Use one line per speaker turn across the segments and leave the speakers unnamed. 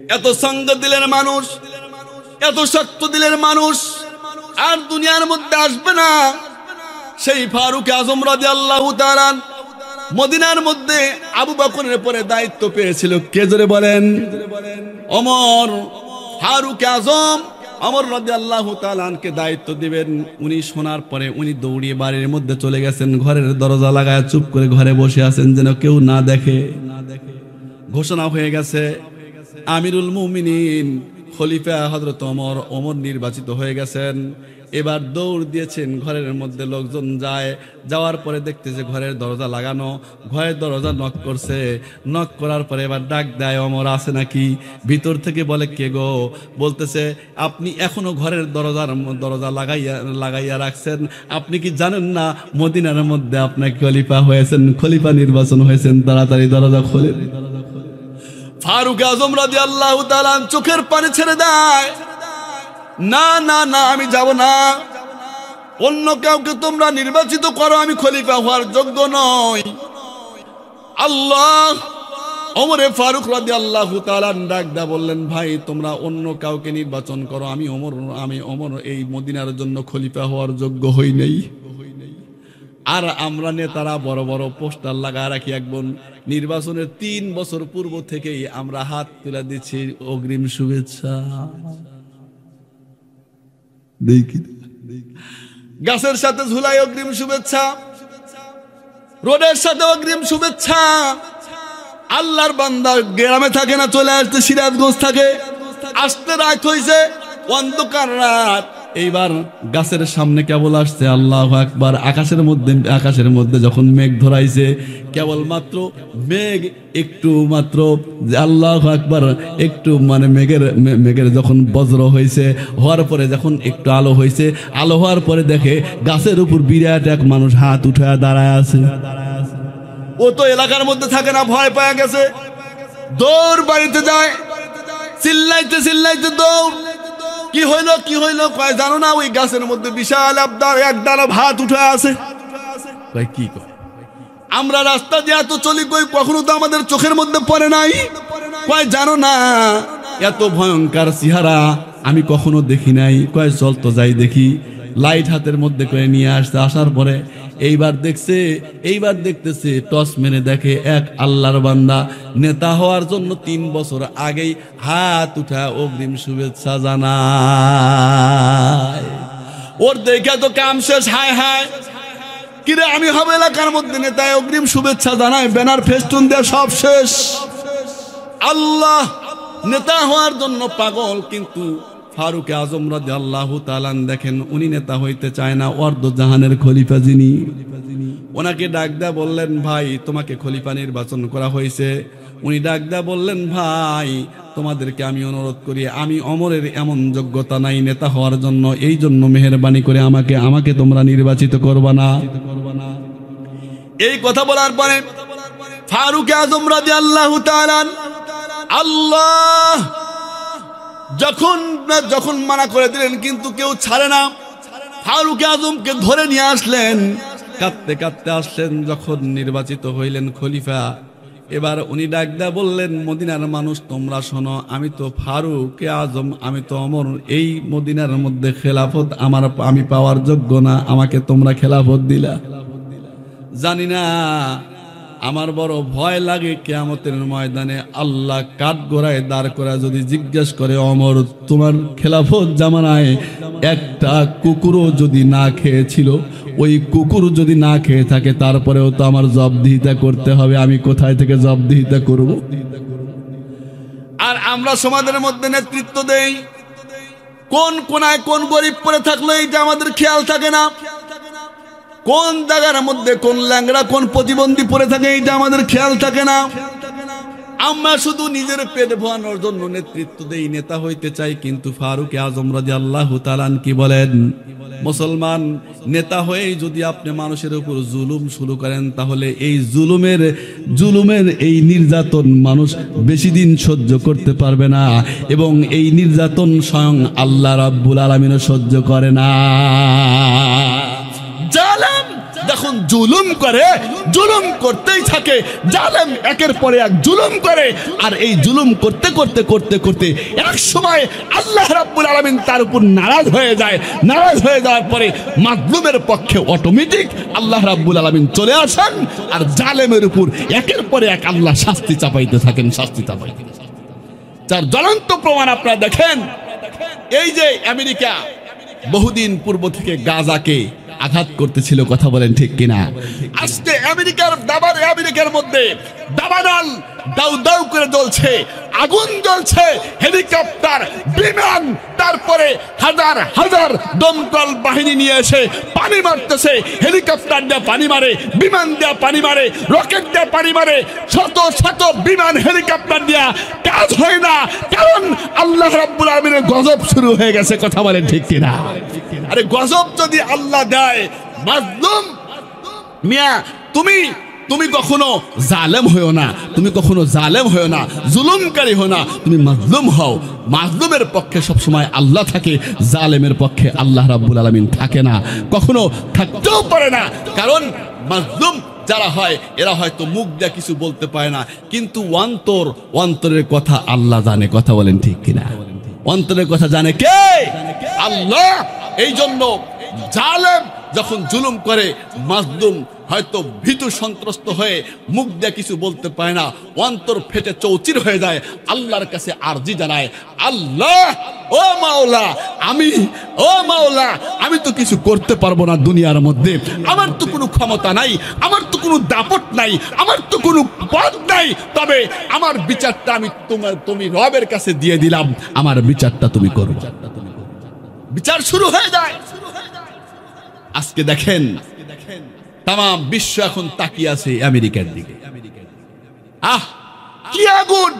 এত সঙ্গ দিলের মানুষ, এত শক্ত দিলের মানুষ আর দুনিয়ার মধ্যে আসবে না। সেই ফারুক আজম রাদিয়াল্লাহু তাআলা মদিনার মধ্যে আবু বকরের পরে দায়িত্ব পেয়েছিল। কে জোরে বলেন? ওমর। ফারুক আজম ওমর রাদিয়াল্লাহু তাআলাকে দায়িত্ব দিবেন। উনি শোনার পরে উনি দৌড়িয়ে বাড়ির মধ্যে চলে গেছেন, ঘরের দরজা লাগায় চুপ করে ঘরে বসে আছেন যেন কেউ না দেখে। ঘোষণা হয়ে গেছে আমিরুল মুমিনিন খলিফা হযরত ওমর নির্বাচিত হয়ে গেছেন। এবার দৌড় দিয়েছেন, ঘরের মধ্যে লোকজন যায়, যাওয়ার পরে দেখতেছে ঘরের দরজা লাগানো, ঘরের দরজা নক করছে, নক করার পরে এবার ডাক দেয়, ওমর আছে নাকি? ভিতর থেকে বলে কে গো? বলতেছে আপনি এখনো ঘরের দরজা লাগাইয়া রাখছেন, আপনি কি জানেন না মদিনার মধ্যে আপনার খলিফা হয়েছেন, খলিফা নির্বাচন হয়েছেন, তাড়াতাড়ি দরজা খোলে। ফারুক আজম রাদিয়াল্লাহু তাআলা চোখের পানি ছেড়ে দেয়, না না না, আমি যাব না, অন্য কাউকে তোমরা নির্বাচিত করো, আমি খলিফা হওয়ার যোগ্য নই। আল্লাহ ওমরে ফারুক রাদিয়াল্লাহু তাআলা ডাক দা বললেন, ভাই তোমরা অন্য কাউকে নির্বাচন করো, আমি ওমর এই মদিনার জন্য খলিফা হওয়ার যোগ্য হই নাই। আর আমরা নেতারা বড় বড় পোস্টার লাগা রাখি, একবার নির্বাচনের 3 বছর পূর্ব থেকেই আমরা হাত তুলে দিচ্ছি অগ্রিম শুভেচ্ছা। দেখি গাছের সাথে ঝুলাই অগ্রিম শুভেচ্ছা, রোডের সাথে অগ্রিম শুভেচ্ছা। আল্লাহর বান্দা গ্রামে থাকে না, চলে আসতে সিরাজগঞ্জ থাকে, আসতে রাত হয়েছে, অন্ধকার রাত, এইবার গাছের সামনে কেবল আসছে আল্লাহু আকবার। আকাশের মধ্যে যখন মেঘ ধরাইছে, কেবল মাত্র মেঘ একটু মাত্র আল্লাহু আকবার একটু মানে মেঘের যখন বজ্র হয়েছে, হওয়ার পরে যখন একটু আলো হয়েছে, আলো হওয়ার পরে দেখে গাছের উপর বিরাট এক মানুষ হাত উঠায় দাঁড়ায় আছে। ও তো এলাকার মধ্যে থাকে না, ভয় পায় গেছে, দৌড় বাড়িতে যায়, চিল্লাইতে দৌড়। কি হইল কয় জানো না, ওই গাছের মধ্যে বিশাল এক ডালা ভাত উঠে আছে। কয় কি কয়? আমরা রাস্তা দিয়ে এত চলি, কই কখনো তো আমাদের চোখের মধ্যে পড়ে নাই। কয় জানো না, এত ভয়ঙ্কর চেহারা আমি কখনো দেখি নাই। কয় চল তো যাই দেখি। লাইট হাতের মধ্যে করে নিয়ে আসছে, আসার পরে এইবার দেখতেছে টস মেরে দেখে এক আল্লাহর বান্দা নেতা হওয়ার জন্য 3 বছর আগেই হাত উঠা অগ্রিম শুভেচ্ছা জানায়। ওর দেখে তো কাম শেষ। হায় হায়, কিরে আমি হবে এলাকার মধ্যে নেতা, অগ্রিম শুভেচ্ছা জানায়, ব্যানার ফেস্টুন দেয়া সব শেষ। আল্লাহ নেতা হওয়ার জন্য পাগল, কিন্তু ফারুক আজম রাদিয়াল্লাহু তাআলা দেখেন উনি নেতা হইতে চায় না, অর্ধ জাহানের খলিফা যিনি, ওনাকে ডাক দেয়া বললেন, ভাই তোমাকে খলিফা নির্বাচন করা হয়েছে। উনি ডাক দেয়া বললেন, ভাই তোমাদেরকে আমি অনুরোধ করি, আমি ওমরের এমন যোগ্যতা নাই নেতা হওয়ার জন্য, এই জন্য মেহেরবানি করে আমাকে তোমরা নির্বাচিত করবা না। এই কথা বলার পরে ফারুক আজম রাদিয়াল্লাহু তাআলা আল্লাহ যখন মানা করে দিলেন, কিন্তু কেউ ছাড়ে না। ফারুক আজমকে ধরে নিয়ে আসলেন, কাঁদতে আসলেন। যখন নির্বাচিত হইলেন খলিফা, এবার উনি ডাক দেয়া বললেন, মদিনার মানুষ তোমরা শোনো, আমি তো ফারুক আজম, আমি তো ওমর, এই মদিনার মধ্যে খেলাফত আমি পাওয়ার যোগ্য না, আমাকে তোমরা খেলাফত দিলা। জানি না, আমার বড় ভয় লাগে কিয়ামতের ময়দানে আল্লাহ কাঠগড়ায় দাঁড় করা যদি জিজ্ঞেস করে, ওমর তোমার খেলাফত জামানায় একটা কুকুরও যদি না খেয়েছিল, ওই কুকুর যদি না খেয়ে থাকে, তারপরেও তো আমার জবাবদিহিতা করতে হবে, আমি কোথায় থেকে জবাবদিহিতা করব? আর আমরা সমাজের মধ্যে নেতৃত্ব দেই, কোন কোনায় কোন গরিব পড়ে থাকলো এইটা আমাদের খেয়াল থাকে না, কোন জায়গার মধ্যে কোন ল্যাংড়া কোন প্রতিবন্ধী পড়ে থাকে এইটা আমাদের খেয়াল থাকে না। আমরা শুধু নিজের পেট ভরানোর জন্য নেতৃত্ব দেই, নেতা হইতে চাই। কিন্তু ফারুক আজম রাদিয়াল্লাহু তাআলা কি বলেন, মুসলমান নেতা হয়ে যদি আপনি মানুষের উপর জুলুম শুরু করেন, তাহলে এই জুলুমের এই নির্যাতন মানুষ বেশি দিন সহ্য করতে পারবে না, এবং এই নির্যাতন স্বয়ং আল্লাহ রাব্বুল আলামিনও সহ্য করে না। যখন জুলুম করে, জুলুম করতেই থাকে, জালেম একের পরে এক জুলুম করে, আর এই জুলুম করতে করতে করতে করতে এক সময় আল্লাহ রাব্বুল আলামিন তার উপর নারাজ হয়ে যায়। নারাজ হয়ে যাওয়ার পরে মাজলুমের পক্ষে অটোমেটিক আল্লাহ রাব্বুল আলামিন চলে আসেন, আর জালেমের উপর একের পরে এক আল্লাহ শাস্তি চাপাইতে থাকেন, শাস্তি চাপাইতে। যার জ্বলন্ত প্রমাণ আপনারা দেখেন, এই যে আমেরিকা বহুদিন পূর্ব থেকে গাজাকে আঘাত করতেছিল, কথা বলেন ঠিক কিনা? আজকে আমেরিকার মধ্যে দাবানল দাউ দাউ করে জ্বলছে, আগুন জ্বলছে, হেলিকপ্টার, বিমান, তারপরে হাজার হাজার দমকল বাহিনী নিয়ে এসে পানি মারতেছে। হেলিকপ্টার দিয়ে পানি মারে, বিমান দিয়ে পানি মারে, রকেট দিয়ে পানি মারে, শত শত বিমান হেলিকপ্টার দিয়া কাজ হয় না, কারণ আল্লাহ রাব্বুল আলামিনের গজব শুরু হয়ে গেছে, কথা বলেন ঠিক কিনা? আরে গজব যদি আল্লাহ দেয়, মাজলুম মিয়া, তুমি কখনো জালেম হও না, তুমি কখনো জালেম হও না, জুলুমকারী হও না, তুমি মাজলুম হও। মাজলুমের পক্ষে সবসময় আল্লাহ থাকে, জালেমের পক্ষে আল্লাহ রাব্বুল আলামিন থাকে না, কখনো থাকতেও পারে না। কারণ মাজলুম যারা হয় এরা হয়তো মুখ দিয়ে কিছু বলতে পারে না, কিন্তু অন্তরের কথা আল্লাহ জানে, কথা বলেন ঠিক কিনা? অন্তরের কথা জানে কে? আল্লাহ। এই জন্য জালেম যখন জুলুম করে, মাজলুম হয়তো ভীতু সন্ত্রস্ত হয়ে মুখ দিয়ে কিছু বলতে পারে না, অন্তর ফেটে চৌচির হয়ে যায়, আল্লাহর কাছে আরজি জানায়, আল্লাহ ও মাওলা, আমি তো কিছু করতে পারবো না দুনিয়ার মধ্যে, আমার তো কোনো ক্ষমতা নাই, আমার তো কোনো দাপট নাই, আমার তো কোনো পদ নাই, তবে আমার বিচারটা তুমি রবের কাছে দিয়ে দিলাম, আমার বিচারটা তুমি করো। বিচার শুরু হয়ে যায়। আজকে দেখেন তামাম বিশ্ব এখন তাকিয়ে আছে আমেরিকার দিকে। কি আগুন!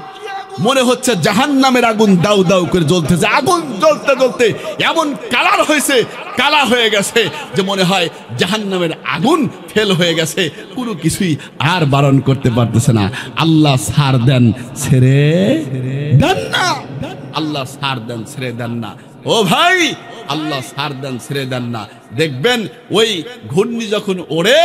মনে হচ্ছে জাহান্নামের আগুন দাউ দাউ করে জ্বলতেছে। আগুন জ্বলতে জ্বলতে এমন কালার হয়েছে, কালা হয়ে গেছে যে মনে হয় জাহান্নামের আগুন ফেল হয়ে গেছে, কোনো কিছুই আর বারণ করতে পারতেছে না। আল্লাহ ছাড় দেন, ছেড়ে দেন না। আল্লাহ ছাড় দেন, ছেড়ে দেন না। ও ভাই, আল্লাহ ছাড় দেন, ছেড়ে দেন না। দেখবেন ওই ঘূর্ণি যখন ওড়ে,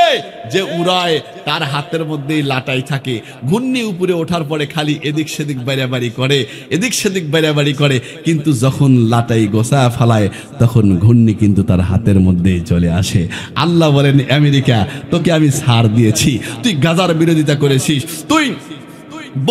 যে উড়ায় তার হাতের মধ্যেই লাটাই থাকে। ঘূর্ণি উপরে ওঠার পরে খালি এদিক সেদিক বাড়াবাড়ি করে, এদিক সেদিক বাড়াবাড়ি করে, কিন্তু যখন লাটাই গোছা ফালায় তখন ঘূর্ণি কিন্তু তার হাতের মধ্যেই চলে আসে। আল্লাহ বলেন, আমেরিকা তোকে আমি ছাড় দিয়েছি, তুই গাজার বিরোধিতা করেছিস, তুই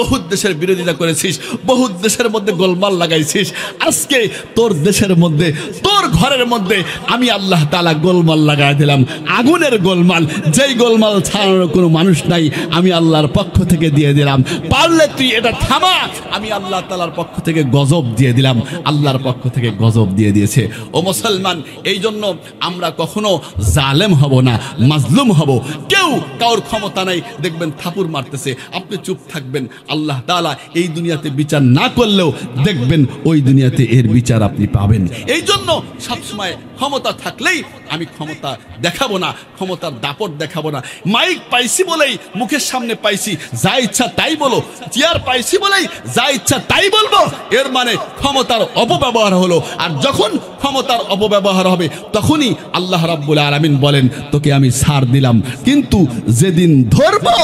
বহুত দেশের বিরোধিতা করেছিস, বহুত দেশের মধ্যে গোলমাল লাগাইছিস, আজকে তোর দেশের মধ্যে, তোর ঘরের মধ্যে আমি আল্লাহ তাআলা গোলমাল লাগাই দিলাম, আগুনের গোলমাল, যেই গোলমাল ছাড়ানোর কোনো মানুষ নাই, আমি আল্লাহর পক্ষ থেকে দিয়ে দিলাম। পারলে তুই এটা থামা, আমি আল্লাহ তাআলার পক্ষ থেকে গজব দিয়ে দিলাম। আল্লাহর পক্ষ থেকে গজব দিয়ে দিয়েছে। ও মুসলমান, এই জন্য আমরা কখনো জালেম হব না, মাজলুম হব। কেউ কারোর ক্ষমতা নাই, দেখবেন থাপুর মারতেছে, আপনি চুপ থাকবেন। আল্লাহ তাআলা এই দুনিয়াতে বিচার না করলেও দেখবেন ওই দুনিয়াতে এর বিচার আপনি পাবেন। এই জন্য সবসময় ক্ষমতা থাকলেই আমি ক্ষমতা দেখাবো না, ক্ষমতার দাপট দেখাবো না। মাইক পাইছি বলেই, মুখের সামনে পাইছি, যা ইচ্ছা তাই বলো, চেয়ার পাইছি বলেই যা ইচ্ছা তাই বলবো, এর মানে ক্ষমতার অপব্যবহার হলো। আর যখন ক্ষমতার অপব্যবহার হবে তখনই আল্লাহ রাব্বুল আলামিন বলেন, তোকে আমি ছাড় দিলাম, কিন্তু যেদিন ধরবো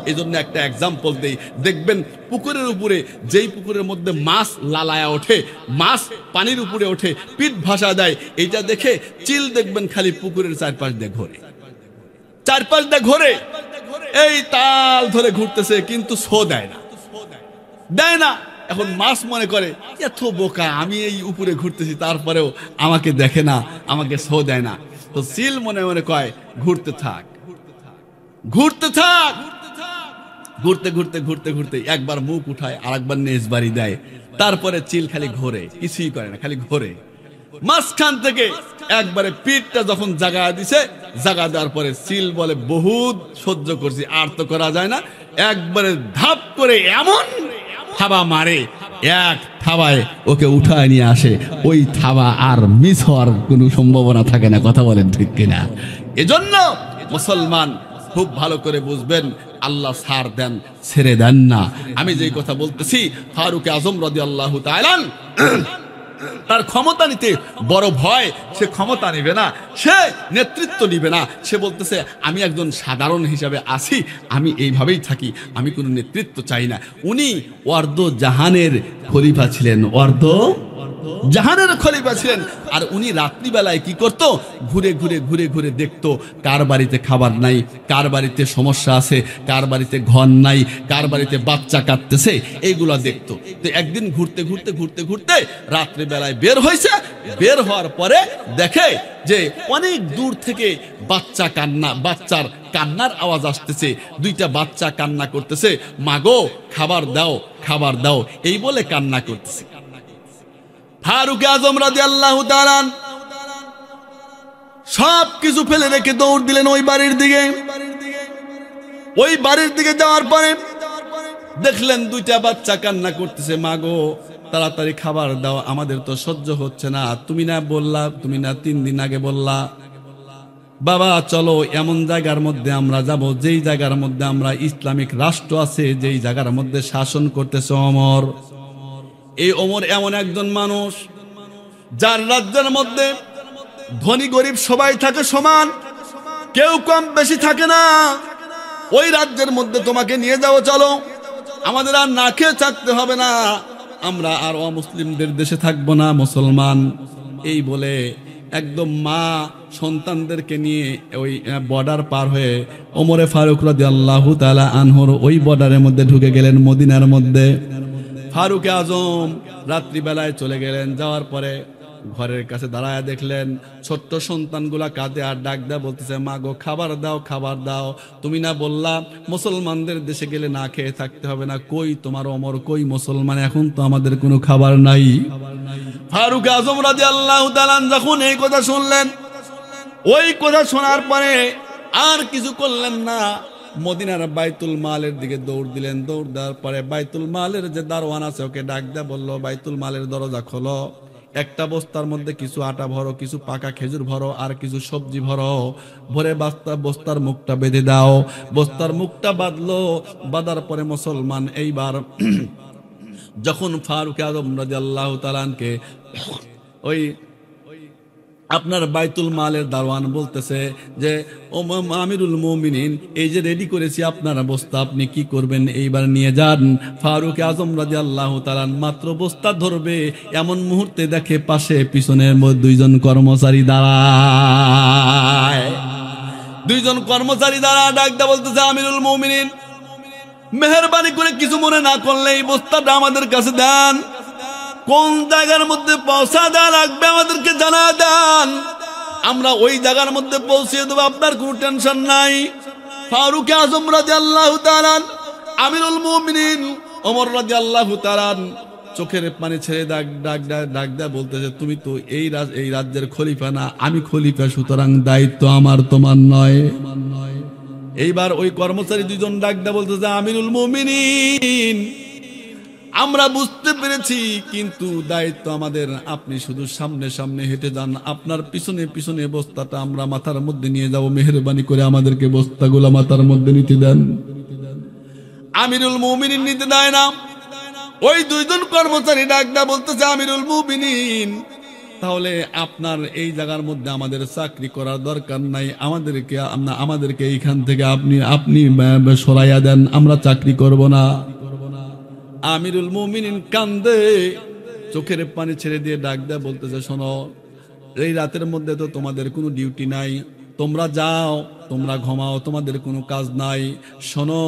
এই জন্য একটা এক্সাম্পল দেই। দেখবেন পুকুরের উপরে, যেই পুকুরের মধ্যে মাছ লালায়া ওঠে, মাছ পানির উপরে ওঠে, পিঠ ভাসা দেয়, এইটা দেখে চিল দেখবেন খালি পুকুরের চারপাশ দিয়ে ঘোরে, চারপাশ দিয়ে ঘোরে, এই তাল ধরে ঘুরতেছে, কিন্তু শো দেয় না। এখন মাছ মনে করে, এত বোকা, আমি এই উপরে ঘুরতেছি তারপরেও আমাকে দেখে না, আমাকে শো দেয় না। তো চিল মনে মনে কয়, ঘুরতে থাক। ঘুরতে ঘুরতে একবার মুখ উঠায়, আর একবার নেজ বাড়ি দেয়, তারপরে চিল খালি ঘোরে, কিছুই করে না, খালি ঘোরে। মাঝখান থেকে একবারে পিঠটা যখন জাগা দিছে, জাগা দেওয়ার পরে চিল বলে, বহুত সহ্য করছি, আর তো করা যায় না, একবারে ধাপ করে এমন থাবা মারে, এক থাবায় ওকে উঠায় নিয়ে আসে। ওই থাবা আর মিস হওয়ার কোনো সম্ভাবনা থাকে না, কথা বলেন ঠিক কিনা? এজন্য মুসলমান খুব ভালো করে বুঝবেন, আল্লাহ ছাড় দেন, ছেড়ে দেন না। আমি যেই কথা বলতেছি, ফারুক আজম রাদিয়াল্লাহু তাআলা তার ক্ষমতা নিতে বড় ভয়, সে ক্ষমতা নেবে না, সে নেতৃত্ব নিবে না। সে বলতেছে আমি একজন সাধারণ হিসাবে আছি, আমি এইভাবেই থাকি, আমি কোনো নেতৃত্ব চাই না। উনি অর্ধ জাহানের খলিফা ছিলেন, অর্ধ জাহানের খলিফা ছিলেন। আর উনি রাত্রিবেলায় কি করত? ঘুরে ঘুরে ঘুরে ঘুরে দেখতো কার বাড়িতে খাবার নাই, কার বাড়িতে সমস্যা আছে, কার বাড়িতে ঘর নাই, কার বাড়িতে বাচ্চা কাঁদতেছে, এইগুলা দেখতো। তো একদিন ঘুরতে ঘুরতে ঘুরতে ঘুরতে রাত্রিবেলায় বের হয়েছে। বের হওয়ার পরে দেখে যে অনেক দূর থেকে বাচ্চার কান্নার আওয়াজ আসতেছে। দুইটা বাচ্চা কান্না করতেছে, মাগো খাবার দাও, খাবার দাও, এই বলে কান্না করতেছে। ফারুক আজম রাদিয়াল্লাহু তাআলা সব কিছু ফেলে রেখে দৌড় দিলেন ওই বাড়ির দিকে। ওই বাড়ির দিকে যাওয়ার পরে দেখলেন দুইটা বাচ্চা কান্না করতেছে, মাগো তাড়াতাড়ি খাবার দাও, আমাদের তো সহ্য হচ্ছে না, তুমি না বললা, তুমি না 3 দিন আগে বললা বাবা চলো এমন জায়গার মধ্যে আমরা যাব যেই জায়গার মধ্যে আমরা ইসলামিক রাষ্ট্র আছে, যেই জায়গার মধ্যে শাসন করতেছে ওমর। এই ওমর এমন একজন মানুষ যার রাজ্যের মধ্যে ধনী গরিব সবাই থাকে সমান, কেউ কম বেশি থাকে না। ওই রাজ্যের মধ্যে তোমাকে নিয়ে যাও, চলো, আমাদের আর না খেয়ে থাকতে হবে না, আমরা আর অমুসলিমদের দেশে থাকবো না, মুসলমান। এই বলে একদম মা সন্তানদেরকে নিয়ে ওই বর্ডার পার হয়ে ওমরে ফারুক রাদিয়াল্লাহু তাআলা আনহুর ওই বর্ডারের মধ্যে ঢুকে গেলেন, মদিনার মধ্যে। ফারুক আজম রাত্রিবেলায় চলে গেলেন। যাওয়ার পরে ঘরের কাছে দাঁড়ায় দেখলেন ছোট্ট সন্তানগুলা কাঁদে আর ডাক দেয়া বলতেছে, মা গো খাবার দাও, খাবার দাও, তুমি না বললা মুসলমানদের দেশে গেলে না খেয়ে থাকতে হবে না, কই তোমার ওমর, কই মুসলমান, এখন তো আমাদের কোনো খাবার নাই। ফারুক আজম রাদিয়াল্লাহু তাআলা যখন এই কথা শুনলেন, ওই কথা শোনার পরে আর কিছু করলেন না, মদিনার বাইতুল মালের দিকে দৌড় দিলেন। দৌড় দেওয়ার পরে বাইতুল মালের যে দারোয়ান আছে ওকে ডাক দেয়া বললো, বাইতুল মালের দরজা খোলো, একটা বস্তার মধ্যে কিছু আটা ভরো, কিছু পাকা খেজুর ভরো, আর কিছু সবজি ভরো, ভরে বস্তার মুখটা বেঁধে দাও। বস্তার মুখটা বাঁধলো, বাঁধার পরে মুসলমান এইবার যখন ফারুক আজম রাদিয়াল্লাহু তাআলা আনকে ওই আপনার বাইতুল মালের দারোয়ান বলতেছে যে ও আমিরুল মুমিনিন, এই যে রেডি করেছি আপনার বস্তা, আপনি কি করবেন, এইবার নিয়ে যান। ফারুক আজম রাদিয়াল্লাহু তাআলা মাত্র বস্তা ধরবে এমন মুহূর্তে দেখে পাশে পিছনের মধ্যে 2 জন কর্মচারী দাঁড়ায়। 2 জন কর্মচারী দাঁড়ায় ডাক দা বলতেছে, আমিরুল মুমিনিন মেহেরবানি করে কিছু মনে না করলে এই বস্তাটা আমাদের কাছে দেন, কোন জায়গার মধ্যে পৌঁছা দেওয়া লাগবে আমাদেরকে জানা দেন, আমরা ওই জায়গার মধ্যে পৌঁছে দেবো, আপনার কোনো টেনশন নাই। ফারুক আজম রাদিয়াল্লাহু তাআলা আমিরুল মুমিনিন ওমর রাদিয়াল্লাহু তাআলা চোখের পানি ছেড়ে ডাক দেয়া বলতেছে, তুমি তো এই রাজ্যের খলিফা না, আমি খলিফা, সুতরাং দায়িত্ব আমার, তোমার নয়। এইবার ওই কর্মচারী 2 জন ডাক দেয়া বলতেছে, আমিরুল মুমিনিন আমরা বুঝতে পেরেছি, কিন্তু দায়িত্ব আমাদের, আপনি শুধু সামনে সামনে হেঁটে যান, আপনার পিছনে পিছনে বস্তাটা আমরা মাথার মধ্যে নিয়ে যাব, মেহেরবানি করে আমাদেরকে বস্তাগুলা মাথার মধ্যে নিতে দেন। আমিরুল মুমিনিন নিতে দেয় না। ওই 2 জন কর্মচারী ডাকদা বলতেছে, আমিরুল মুমিনিন তাহলে আপনার এই জায়গার মধ্যে আমাদের চাকরি করার দরকার নাই, আমাদেরকে এইখান থেকে আপনি সরাইয়া দেন, আমরা চাকরি করব না। আমিরুল মুমিনিন কান্দে, চোখের পানি ছেড়ে দিয়ে ডাক দেয়া বলতেছে, শোনো, এই রাতের মধ্যে তো তোমাদের কোনো ডিউটি নাই, তোমরা যাও, তোমরা ঘুমাও, তোমাদের কোনো কাজ নাই। শোনো,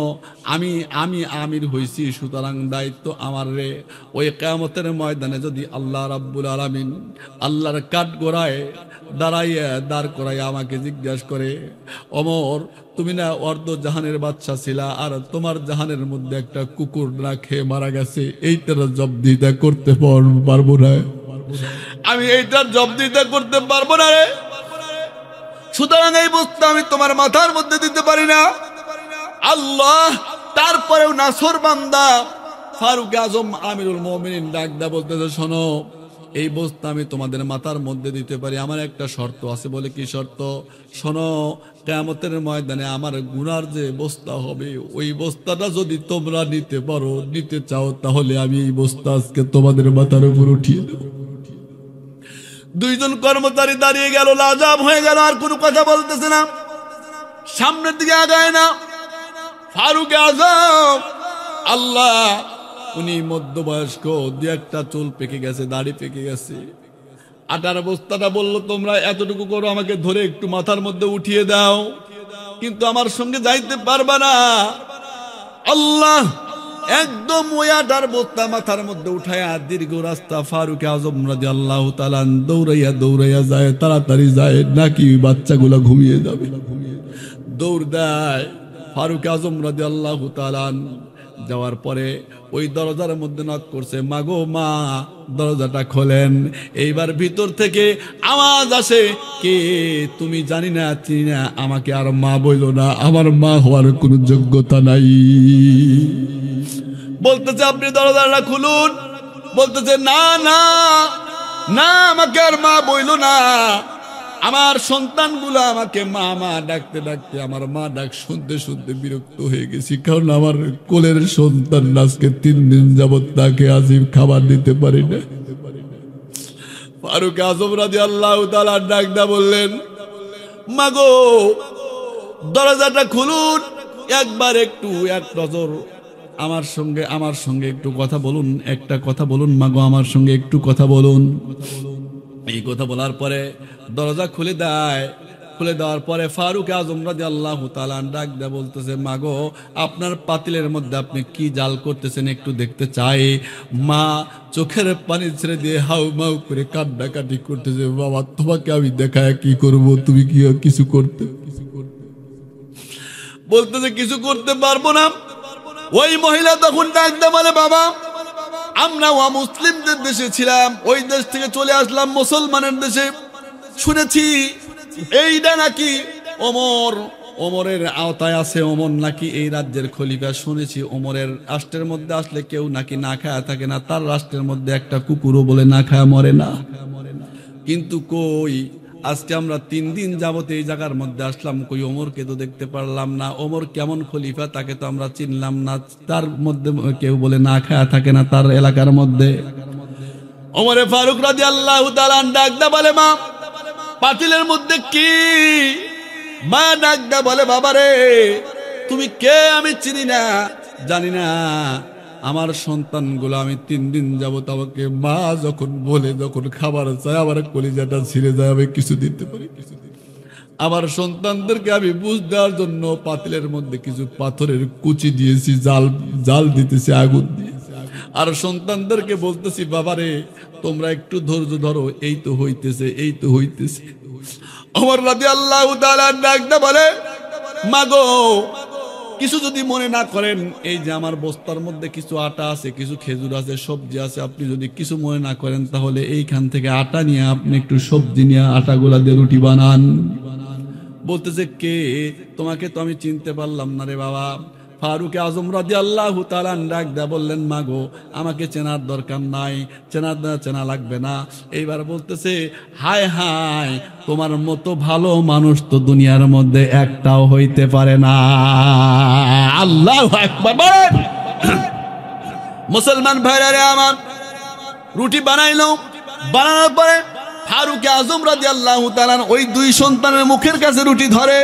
আমি আমির হইছি, সুতরাং দায়িত্ব আমার রে। ওই কিয়ামতের ময়দানে যদি আল্লাহ রাব্বুল আলামিন আল্লাহর কাঠগড়ায় দাঁড় করাইয়া আমাকে জিজ্ঞাসা করে, ওমর তুমি না অর্ধ জাহানের বাদশা ছিলা, আর তোমার জাহানের মধ্যে একটা কুকুর না খেয়ে মারা গেছে, এইটার জবাবদিহিতা করতে পারবো না, আমি এইটার জবাবদিহিতা করতে পারবো না রে, সুতরাং এই বস্তু আমি তোমার মাথার মধ্যে দিতে পারি না। আল্লাহ তারপরেও নাসর বান্দা ফারুক আজম আমিরুল মুমিনিন ডাকদা বলতেছে, শোনো, এই বস্তা আমি তোমাদের মাথার মধ্যে দিতে পারি, আমার একটা শর্ত আছে। বলে কি শর্ত? শোনো, কিয়ামতের ময়দানে আমার গুনার যে বস্তা হবে, ওই বস্তাটা যদি তোমরা নিতে চাও, তাহলে আমি এই বস্তা আজকে তোমাদের মাথার উপর উঠিয়ে দেব। দুইজন কর্মচারী দাঁড়িয়ে গেল, লাজবাব হয়ে গেল, আর কোনো কথা বলতেছে না, সামনের দিকে আগায় না। ফারুক আজম আল্লাহ, উনি মধ্যবয়স্ক, দু একটা চুল পেকে গেছে, দাড়ি পেকে গেছে। আটার বস্তাটা বলল, তোমরা এতটুকু করো, আমাকে ধরে একটু মাথার মধ্যে উঠিয়ে দাও, কিন্তু আমার সঙ্গে যাইতে পারবা না। আল্লাহ একদম ওই আটার বস্তা মাথার মধ্যে উঠায়া দীর্ঘ রাস্তা ফারুক আজম রাদিয়াল্লাহু তাআলা দৌড়াইয়া দৌড়াইয়া যায়, তাড়াতাড়ি যায় নাকি বাচ্চাগুলা ঘুমিয়ে যাবে, দৌড় দেয়। ফারুক আজম রাদিয়াল্লাহু তাআলা যাওয়ার পরে ওই দরজার মধ্যে নক করছে, মাগো মা, দরজাটা খোলেন। এইবার ভিতর থেকে আওয়াজ আসে, কে তুমি? জানি না, চিনি না, আমাকে আর মা বইল না, আমার মা হওয়ার কোনো যোগ্যতা নাই। বলতেছে আপনি দরজাটা খুলুন। বলতেছে না না না, আমাকে আর মা বইল না, আমার সন্তানগুলো আমাকে মা মা ডাকতে ডাকতে আমার মা ডাক শুনতে শুনতে বিরক্ত হয়ে গেছি, কারণ আমার কোলের সন্তান আজকে 3 দিন যাবত তাকে আজিব খাবার দিতে পারি না। ফারুক আজম রাদিয়াল্লাহু তাআলা ডাকদা বললেন, মাগো দরজাটা খুলুন, একবার একটু এক নজর আমার সঙ্গে একটু কথা বলুন, একটা কথা বলুন মাগো, আমার সঙ্গে একটু কথা বলুন। এই কথা বলার পরে দরজা খুলে দেয়। খুলে দেওয়ার পরে ফারুক আজম রাদিয়াল্লাহু তাআলা ডাক দেয়া বলতেছে, মাগো আপনার পাতিলের মধ্যে আপনি কি জাল করতেছেন একটু দেখতে চাই। মা চোখের পানি ছেড়ে দিয়ে হাউ মাউ করে কান্নাকাটি করতেছে, বাবা তোমাকে আমি দেখায় কি করব, তুমি কি কিছু করতে? বলতেছে কিছু করতে পারবো না। ওই মহিলা তখন ডাক দেয়া বলে, বাবা আমরা মুসলিমদের দেশে ছিলাম, ওই দেশ থেকে চলে আসলাম মুসলমানের দেশে, শুনেছি এইটা নাকি ওমরের আওতায় আছে, ওমর নাকি এই রাজ্যের খলিফা, শুনেছি ওমরের রাষ্ট্রের মধ্যে আসলে কেউ নাকি না খায়া থাকে না, তার রাষ্ট্রের মধ্যে একটা কুকুরও বলে না খায়া মরে না। কিন্তু কই আজকে আমরা 3 দিন যাবত এই জায়গার মধ্যে আসলাম, কই ওমরকে তো দেখতে পারলাম না, ওমর কেমন খলিফা তাকে তো আমরা চিনলাম না, তার মধ্যে কেউ বলে না খায়া থাকে না তার এলাকার মধ্যে। ওমরে ফারুক রাদিয়াল্লাহু তাআলা ডাকদা বলে, মা পাতিলের মধ্যে কি? মা ডাকদা বলে, বাবারে তুমি কে? আমি চিনি না, জানি না, আমার সন্তানগুলো আমি 3 দিন যাবত আমাকে মা যখন বলে, যখন খাবার চায় আমার কলিজাটা ছিঁড়ে যায়, আমি কিছু দিতে পারি। আমার সন্তানদেরকে আমি বুঝ দেওয়ার জন্য পাতিলের মধ্যে কিছু পাথরের কুচি দিয়েছি, জাল দিতেছি আগুন দিয়ে, আর সন্তানদেরকে বলতেছি, বাবারে তোমরা একটু ধৈর্য ধরো, এই তো হইতেছে, এই তো হইতেছে। ওমর রাদিয়াল্লাহু তাআলা ডাকতে বলে, মাগো কিছু যদি মনে না করেন, এই যে আমার বস্তার মধ্যে কিছু আটা আছে, কিছু খেজুর আছে, সবজি আছে, আপনি যদি কিছু মনে না করেন তাহলে এইখান থেকে আটা নিয়ে আপনি একটু সবজি নিয়ে আটাগুলা দিয়ে রুটি বানান। বলতেছে, কে? তোমাকে তো আমি চিনতে পারলাম না রে বাবা। ফারুক আজম রাদিয়াল্লাহু তাআলা ডাক দেয়া বললেন, মাগো আমাকে চেনার দরকার নাই, চেনা লাগবে না। এইবার বলতেছে, হায় হায়, তোমার মতো ভালো মানুষ তো দুনিয়ার মধ্যে একটাও হইতে পারে না। আল্লাহু আকবার। মুসলমান ভাইরা রে আমার, রুটি বানাইলো, বানানোর পরে ফারুক আজম রাদিয়াল্লাহু তাআলা ওই 2 সন্তানের মুখের কাছে রুটি ধরে।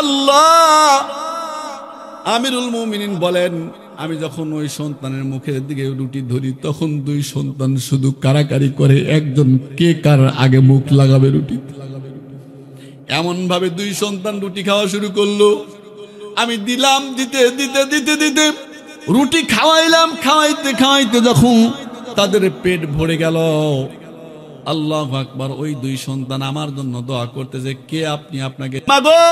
আল্লাহ, আমিরুল মুমিনিন বলেন, আমি যখন ওই সন্তানের মুখের দিকে রুটি ধরি তখন 2 সন্তান শুধু কারাকারি করে, একজন কে কার আগে মুখ লাগাবে রুটি। এমন ভাবে 2 সন্তান রুটি খাওয়া শুরু করলো। আমি দিলাম, দিতে দিতে দিতে দিতে রুটি খাওয়াইলাম, খাওয়াইতে যখন তাদের পেট ভরে গেল, আল্লাহু আকবার, ওই 2 সন্তান আমার জন্য দোয়া করতেছে, কে আপনি? আপনাকে মাগো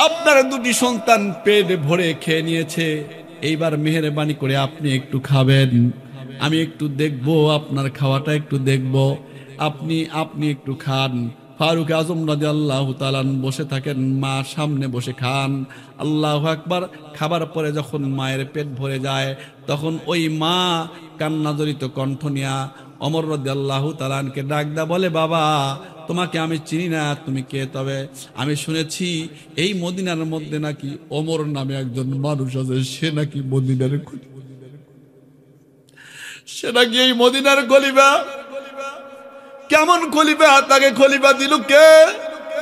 আপনার 2টি সন্তান পেট ভরে খেয়ে নিয়েছে, এইবার মেহেরবানি করে আপনি একটু খাবেন, আমি একটু দেখবো, আপনার খাওয়াটা একটু দেখবো, আপনি একটু খান। ফারুক আজম রাদিয়াল্লাহু তাআলা বসে থাকেন, মা সামনে বসে খান। আল্লাহু আকবার। খাবার পরে যখন মায়ের পেট ভরে যায় তখন ওই মা কান্নাজড়িত কণ্ঠ নিয়া ওমর রাদিয়াল্লাহু তাআলাকে ডাকদা বলে, বাবা তোমাকে আমি চিনি না, তুমি কে? তবে আমি শুনেছি এই মদিনার মধ্যে নাকি ওমর নামে একজন মানুষ আছে, সে নাকি এই মদিনার খলিফা। কেমন খলিফা, তাকে খলিফা দিল কে?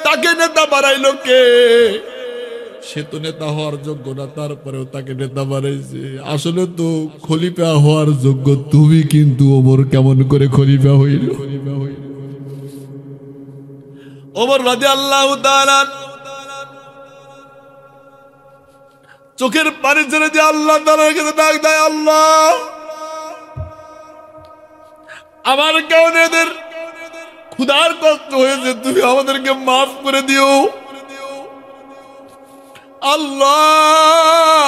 তাকে নেতা বানাইলো কে? সে তো নেতা হওয়ার যোগ্য না, তারপরেও তাকে নেতা বানাইছে। আসলে তো খলিফা হওয়ার যোগ্য তুমি, কিন্তু ওমর কেমন করে খলিফা হইল? ওমর রাদিয়াল্লাহু তাআলা চোখের পানি ছেড়ে দিয়ে আল্লাহ তাআলার কাছে ডাক দেয়, আল্লাহ, আমার কারণে এদের ক্ষুধার কষ্ট হয়েছে, তুমি আমাদেরকে মাফ করে দিও। আল্লাহ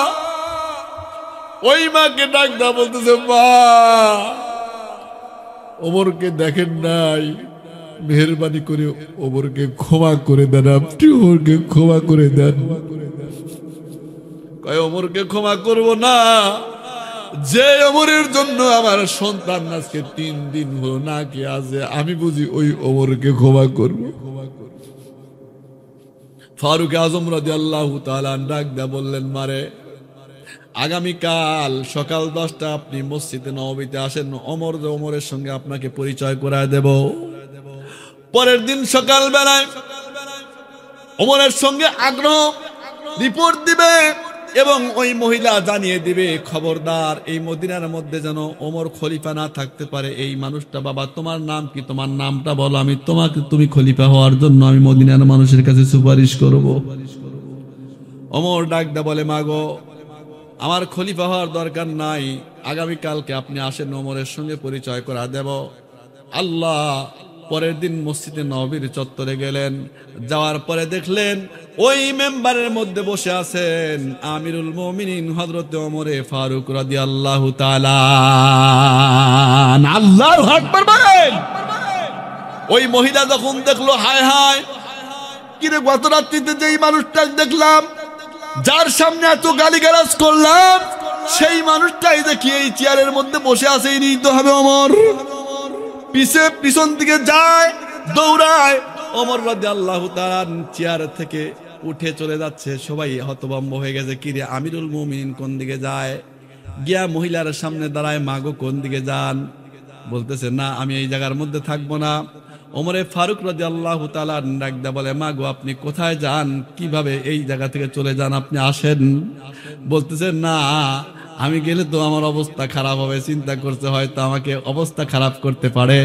ওই মাকে ডাক দেয়া বলতেছে, মা, ওমরকে দেখেন নাই, মেহেরবানি করে ওমরকে ক্ষমা করে দেন, আপনি ওমরকে ক্ষমা করে দেন। কয়, ওমরকে ক্ষমা করব না, যে ওমরের জন্য আমার সন্তান আজকে 3 দিন হলো না কে আছে, আমি বুঝি ওই ওমরকে ক্ষমা করব। ফারুক আজম রাদিয়াল্লাহু তাআলা ডাক দেয়া বললেন, মারে, আগামীকাল সকাল 10টা আপনি মসজিদে নববীতে আসেন, ওমরের সঙ্গে আপনাকে পরিচয় করায় দেব। পরের দিন সকাল বেলায় ওমরের সঙ্গে আগ্রহ রিপোর্ট দিবে এবং ওই মহিলা জানিয়ে দিবে, খবরদার এই মদিনার মধ্যে যেন ওমর খলিফা না থাকতে পারে। এই মানুষটা, বাবা তোমার নাম কি? তোমার নামটা বলো, আমি তুমি খলিফা হওয়ার জন্য আমি মদিনার মানুষের কাছে সুপারিশ করব। ওমর ডাক দা বলে, মাগো, আমার খলিফা হওয়ার দরকার নাই, আগামীকালকে আপনি আসেন, ওমরের সঙ্গে পরিচয় করা দেব। আল্লাহ পরের দিন মসজিদে নববীর চত্বরে গেলেন, যাওয়ার পরে দেখলেন ওই মেম্বারের মধ্যে বসে আছেন আমিরুল মুমিনিন হযরত ওমর ফারুক রাদিয়াল্লাহু তাআলা। আল্লাহু আকবার বলেন। ওই মহিলা যখন দেখলো, হায় হায়, কিরে, গত রাত্রিতে যেই মানুষটা দেখলাম, যার সামনে এত গালিগালাজ করলাম, সেই মানুষটাই দেখি এই চেয়ারের মধ্যে বসে আছে, এই নিতে হবে ওমর। পিছন দিকে যায়, দৌড়ায়, ওমর রাদিয়াল্লাহু তাআলা চেয়ার থেকে উঠে চলে যাচ্ছে। সবাই হতভম্ব হয়ে গেছে, কিরে, আমিরুল মুমিনিন কোন দিকে যায়? গিয়া মহিলার সামনে দাঁড়ায়, মাগো কোন দিকে যান? বলতেছে, না, আমি এই জায়গার মধ্যে থাকবো না। ওমরে ফারুক রাদিয়াল্লাহু তাআলা ডাক দেয়া বলে, মাগো আপনি কোথায় যান? কিভাবে এই জায়গা থেকে চলে যান? আপনি আসেন। বলতেছে, না, আমি গেলে তো আমার অবস্থা খারাপ হবে। চিন্তা করতে হয়তো আমাকে অবস্থা খারাপ করতে পারে।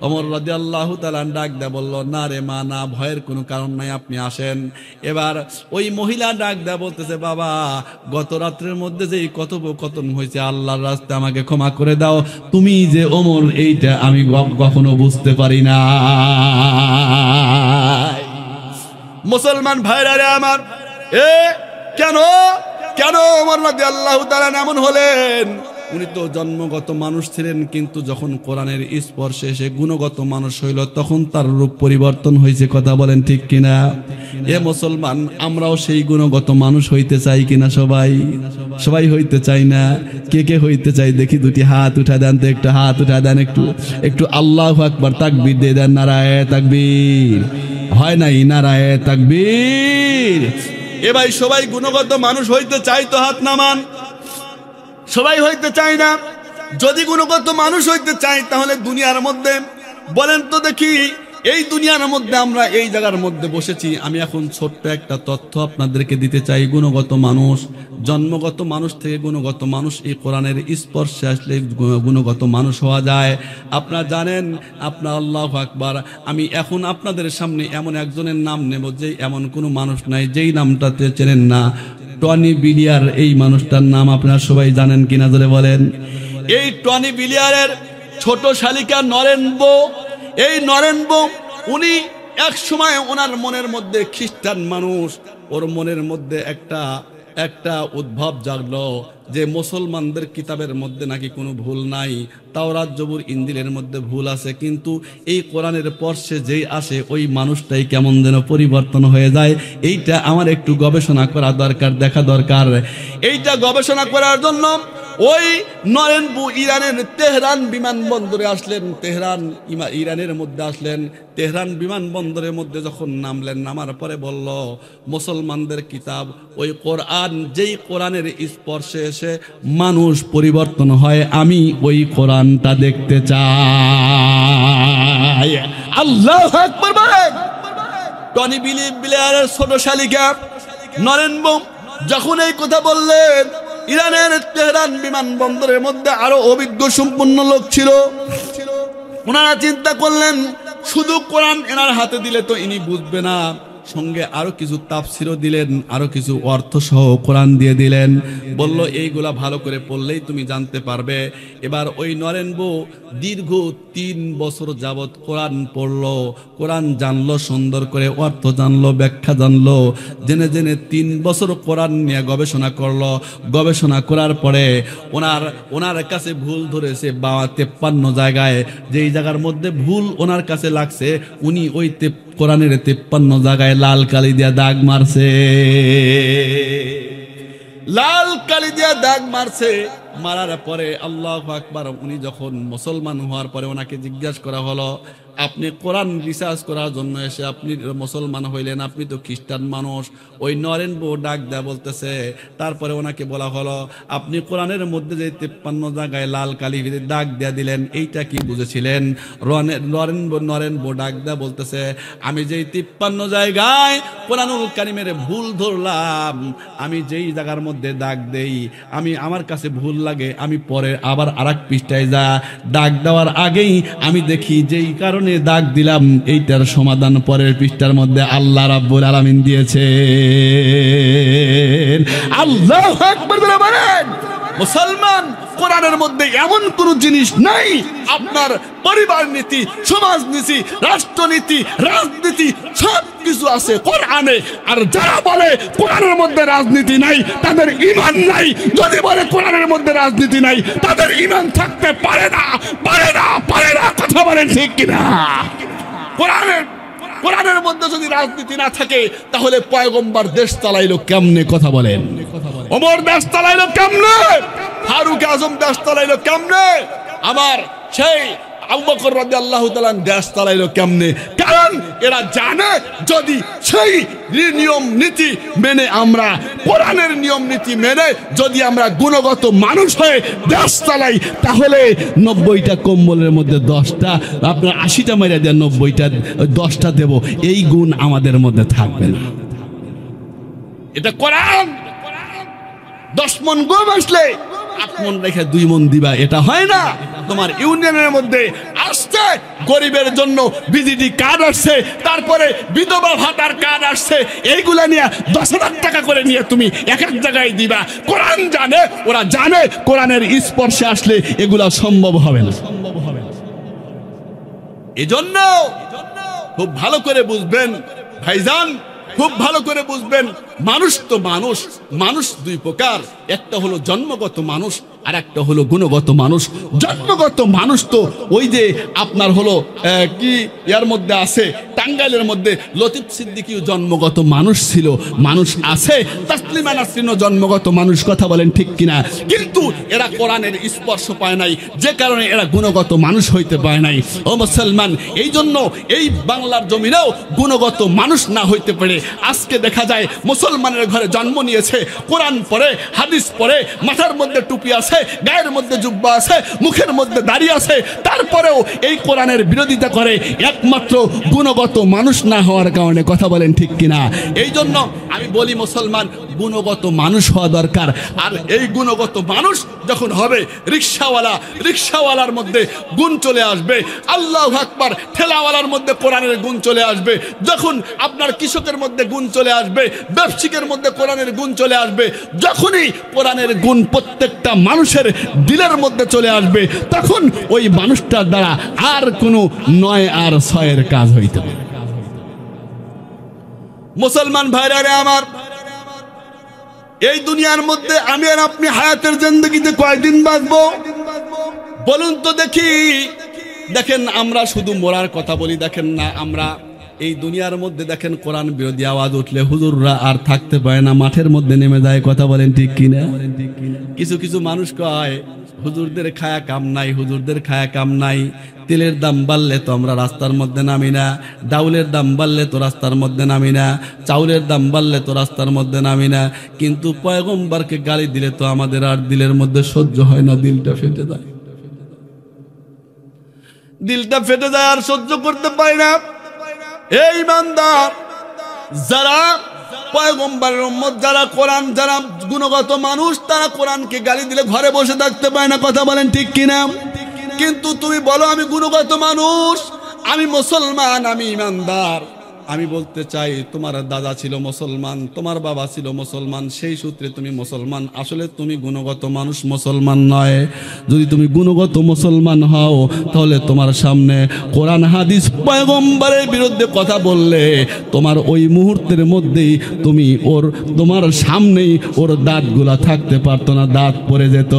ওমর রাদিয়াল্লাহু তাআলা ডাক দেয়া বলল, না রে মা, না, ভয়ের কোনো কারণ নাই, আপনি আসেন। এবার ওই মহিলা ডাক দেয়া বলতেছে, বাবা, গত রাত্রের মধ্যে যে কথোপকথন হয়েছে, আল্লাহর রাস্তায় আমাকে ক্ষমা করে দাও। তুমি যে ওমর, এইটা আমি কখনো বুঝতে পারি না। মুসলমান ভাইরা রে আমার, কেন কেন ওমর রাদিয়াল্লাহু তাআলা এমন হলেন? উনি তো জন্মগত মানুষ ছিলেন, কিন্তু যখন কোরআনের স্পর্শে এসে গুণগত মানুষ হইল, তখন তার রূপ পরিবর্তন হয়েছে। কথা বলেন ঠিক কিনা? এ মুসলমান, আমরাও সেই গুণগত মানুষ হইতে চাই কিনা? সবাই হইতে চাই না? কে কে হইতে চাই দেখি? দুটি হাত উঠা দেন তো, একটু হাত উঠা দেন, একটু আল্লাহু আকবার তাকবীর দিয়ে দেন। নারায়ে তাকবীর। হয় নাই? নারায়ে তাকবীর। এ ভাই, সবাই গুণগত মানুষ হইতে চাই তো? হাত নামান। সবাই হইতে চাই না। যদি গুণগত মানুষ হইতে চাই, তাহলে দুনিয়ার মধ্যে বলেন তো দেখি, এই দুনিয়ার মধ্যে আমরা এই জায়গার মধ্যে বসেছি, আমি এখন ছোট্ট একটা তথ্য আপনাদেরকে দিতে চাই। গুণগত মানুষ, জন্মগত মানুষ থেকে গুণগত মানুষ, এই কোরআনের স্পর্শে আসলে গুণগত মানুষ হওয়া যায়। আপনারা জানেন, আপনার আল্লাহু আকবার, আমি এখন আপনাদের সামনে এমন একজনের নাম নেব, যে এমন কোনো মানুষ নাই যেই নামটাতে চেনেন না। টনি বিলিয়ার, এই মানুষটার নাম আপনারা সবাই জানেন কিনা জোরে বলেন। এই টনি বিলিয়ারের ছোট শালিকা নরেন বো, এই নরেন বো, উনি এক সময় ওনার মনের মধ্যে, খ্রিস্টান মানুষ, ওর মনের মধ্যে একটা উদ্ভব জাগলো যে মুসলমানদের কিতাবের মধ্যে নাকি কোনো ভুল নাই, তাওরাত জবুর ইনজিলের মধ্যে ভুল আছে, কিন্তু এই কোরআনের পর্শে যেই আসে ওই মানুষটাই কেমন যেন পরিবর্তন হয়ে যায়। এইটা আমার একটু গবেষণা করা দরকার, দেখা দরকার। এইটা গবেষণা করার জন্য ওই নরেনবু ইরানের তেহরান বিমানবন্দরে আসলেন। ইরানের মধ্যে আসলেন। তেহরান বিমানবন্দরের মধ্যে যখন নামলেন, নামার পরে বলল, মুসলমানদের কিতাব ওই কোরআন, যেই কোরআনের স্পর্শে এসে মানুষ পরিবর্তন হয়, আমি ওই কোরআনটা দেখতে চাই। আল্লাহু আকবার বলেন। টনি ব্লেয়ারের ছোট শালিকা নরেন বোম যখন এই কথা বললেন, ইরানের তেহরান বিমানবন্দরের মধ্যে আরো অভিজ্ঞ সম্পন্ন লোক ছিল। ওনারা চিন্তা করলেন শুধু কোরআন এনার হাতে দিলে তো ইনি বুঝবে না, সঙ্গে আরো কিছু তাফসিরও দিলেন, আরো কিছু অর্থ সহ কোরআন দিয়ে দিলেন। বলল এইগুলা ভালো করে পড়লেই তুমি জানতে পারবে। এবার ওই নরেনবু দীর্ঘ 3 বছর যাবত কোরআন পড়লো, কোরআন জানলো, সুন্দর করে অর্থ জানলো, ব্যাখ্যা জানলো। জেনে জেনে 3 বছর কোরআন নিয়ে গবেষণা করলো। গবেষণা করার পরে ওনার কাছে ভুল ধরেছে 53 জায়গায়। যেই জায়গার মধ্যে ভুল ওনার কাছে লাগছে, উনি ওই কোরআনের 53 জায়গায় লাল কালি দিয়া দাগ মারছে। লাল কালি দিয়া দাগ মারছে। মারার পরে আল্লাহু আকবার, উনি যখন মুসলমান হওয়ার পরে ওনাকে জিজ্ঞাসা করা হলো, আপনি কোরআন রিসার্চ করার জন্য এসে আপনি মুসলমান হইলেন, আপনি তো খ্রিস্টান মানুষ। ওই নরেনবু ডাক দেয়া বলতেছে, তারপরে ওনাকে বলা হলো, আপনি কোরআনের মধ্যে যে 53 জায়গায় লাল কালি দাগ দেয়া দিলেন, এইটা কি বুঝেছিলেন? নরেনবু ডাক দেয়া বলতেছে, আমি যেই 53 জায়গায় কোরআনুল কারীমের ভুল ধরলাম, আমি যেই জায়গার মধ্যে দাগ দেই, আমার কাছে ভুল লাগে, আমি পরে আবার আরেক পৃষ্ঠায় যা দাগ দেওয়ার আগেই আমি দেখি যেই কারণে দাগ দিলাম, এইটার সমাধান পরের পৃষ্ঠার মধ্যে আল্লাহ রাব্বুল আলামিন দিয়েছে। আল্লাহু আকবার বলেন। মুসলমান, কোরআনের মধ্যে এমন কোন জিনিস নাই, আপনার পরিবার নীতি, সমাজ নীতি, রাষ্ট্রনীতি, রাজনীতি সব কিছু আছে কোরআনে। আর যারা বলে কোরআনের মধ্যে রাজনীতি নাই, তাদের ঈমান নাই। যদি বলে কোরআনের মধ্যে রাজনীতি নাই, তাদের ঈমান থাকতে পারে না, পারে না, পারে না। কথা বলেন ঠিক কিনা? কোরআনের মধ্যে যদি রাজনীতি না থাকে, তাহলে পয়গম্বর দেশ চালাইলো কেমনে? কথা বলেন। ওমর দেশ চালাইলো কেমনে? ফারুক আজম দেশ চালাইলো কেমনে? আমার সেই আবু বকর রাদিয়াল্লাহু তাআলা দেশ চালাইলো কেমনে? কারণ এরা জানে যদি সেই নিয়ম নীতি মেনে, আমরা কোরআনের নিয়ম নীতি মেনে যদি আমরা গুণগত মানুষ হয়ে দেশ চালাই, তাহলে 90টা কম্বলের মধ্যে 10টা, আপনার 80টা মাইরা দেন, 90টা 10টা দেব, এই গুণ আমাদের মধ্যে থাকবে না। এটা কোরআন। 10 মন গম আসলে 8 মন রেখে 2 মন দিবা, এটা হয় না। তোমার ইউনিয়নের মধ্যে আসছে গরিবের জন্য বিজিডি কার্ড আসছে, তারপরে বিধবা ভাতার কার্ড আসছে, এইগুলা নিয়ে 10,000 টাকা করে নিয়ে তুমি এক এক জায়গায় দিবা। কোরআন জানে, ওরা জানে কোরআনের স্পর্শে আসলে এগুলা সম্ভব হবে না। এজন্য খুব ভালো করে বুঝবেন ভাইজান, খুব ভালো করে বুঝবেন, মানুষ তো মানুষ, মানুষ 2 প্রকার। একটা হলো জন্মগত মানুষ, আর একটা হলো গুণগত মানুষ। জন্মগত মানুষ তো ওই যে আপনার হলো কি এর মধ্যে আছে, টাঙ্গাইলের মধ্যে লতিফ সিদ্দিকীও জন্মগত মানুষ ছিল, মানুষ আছে। তাসলিমা নাসরিনও জন্মগত মানুষ, কথা বলেন ঠিক কিনা? কিন্তু এরা কোরআনের স্পর্শ পায় নাই, যে কারণে এরা গুণগত মানুষ হইতে পায় নাই। ও মুসলমান, এই জন্য এই বাংলার জমিনেও গুণগত মানুষ না হইতে পারে আজকে দেখা যায় মুসলমানের ঘরে জন্ম নিয়েছে, কোরআন পড়ে, হাদিস পড়ে, মাথার মধ্যে টুপি আছে, গায়ের মধ্যে জুব্বা আছে, মুখের মধ্যে দাড়ি আছে, তারপরেও এই কোরআনের বিরোধিতা করে, একমাত্র গুণগত মানুষ না হওয়ার কারণে। কথা বলেন ঠিক কিনা? এই জন্য আমি বলি মুসলমান, গুণগত মানুষ হওয়া দরকার। আর এই গুণগত মানুষ যখন হবে, রিকশাওয়ালার মধ্যে গুণ চলে আসবে, আল্লাহু আকবার, ঠেলাওয়ালার মধ্যে কোরআনের গুণ চলে আসবে, যখন আপনার কৃষকের মধ্যে গুণ চলে আসবে, ব্যবসায়ীর মধ্যে কোরআনের গুণ চলে আসবে, যখনই কোরআনের গুণ প্রত্যেকটা মানুষের দিলের মধ্যে চলে আসবে, তখন ওই মানুষটার দ্বারা আর কোনো 9 আর 6 কাজ হইতে পারে। মুসলমান ভাইরা আমার, এই দুনিয়ার মধ্যে আমি আর আপনি হায়াতের জিন্দেগিতে কয়দিন বাঁচবো বলুন তো দেখি? দেখেন, আমরা শুধু মরার কথা বলি, দেখেন না, আমরা এই দুনিয়ার মধ্যে দেখেন কোরআন বিরোধী আওয়াজ উঠলে হুজুররা আর থাকতে পারে না, মাঠের মধ্যে নেমে যায়। কথা বলেন ঠিক কিনা? কিছু কিছু মানুষ কয় হুজুরদের খায়া কাম নাই, হুজুরদের খায়া কাম নাই। তেলের দাম বাড়লে তো আমরা রাস্তার মধ্যে নামি না, ডাউলের দাম বাড়লে তো রাস্তার মধ্যে নামি না, চাউলের দাম বাড়লে তো রাস্তার মধ্যে নামি না। কিন্তু পয়গম্বরকে গালি দিলে তো আমাদের আর দিলের মধ্যে সহ্য হয় না, দিলটা ফেটে যায়। দিলটা ফেটে যায়, আর সহ্য করতে পারি না। এই ইমানদার যারা পয়গম্বরের উম্মত, যারা কোরআন, যারা গুণগত মানুষ, তারা কোরআনকে গালি দিলে ঘরে বসে থাকতে পারে না। কথা বলেন ঠিক কিনা? কিন্তু তুমি বলো আমি গুণগত মানুষ, আমি মুসলমান, আমি ইমানদার। আমি বলতে চাই তোমার দাদা ছিল মুসলমান, তোমার বাবা ছিল মুসলমান, সেই সূত্রে তুমি মুসলমান। আসলে তুমি গুণগত মানুষ, মুসলমান নয়। যদি তুমি গুণগত মুসলমান হও, তাহলে তোমার সামনে কোরআন হাদিস পয়গম্বরের বিরুদ্ধে কথা বললে তোমার ওই মুহূর্তের মধ্যেই তোমার সামনেই ওর দাঁতগুলা থাকতে পারতো না, দাঁত পড়ে যেত।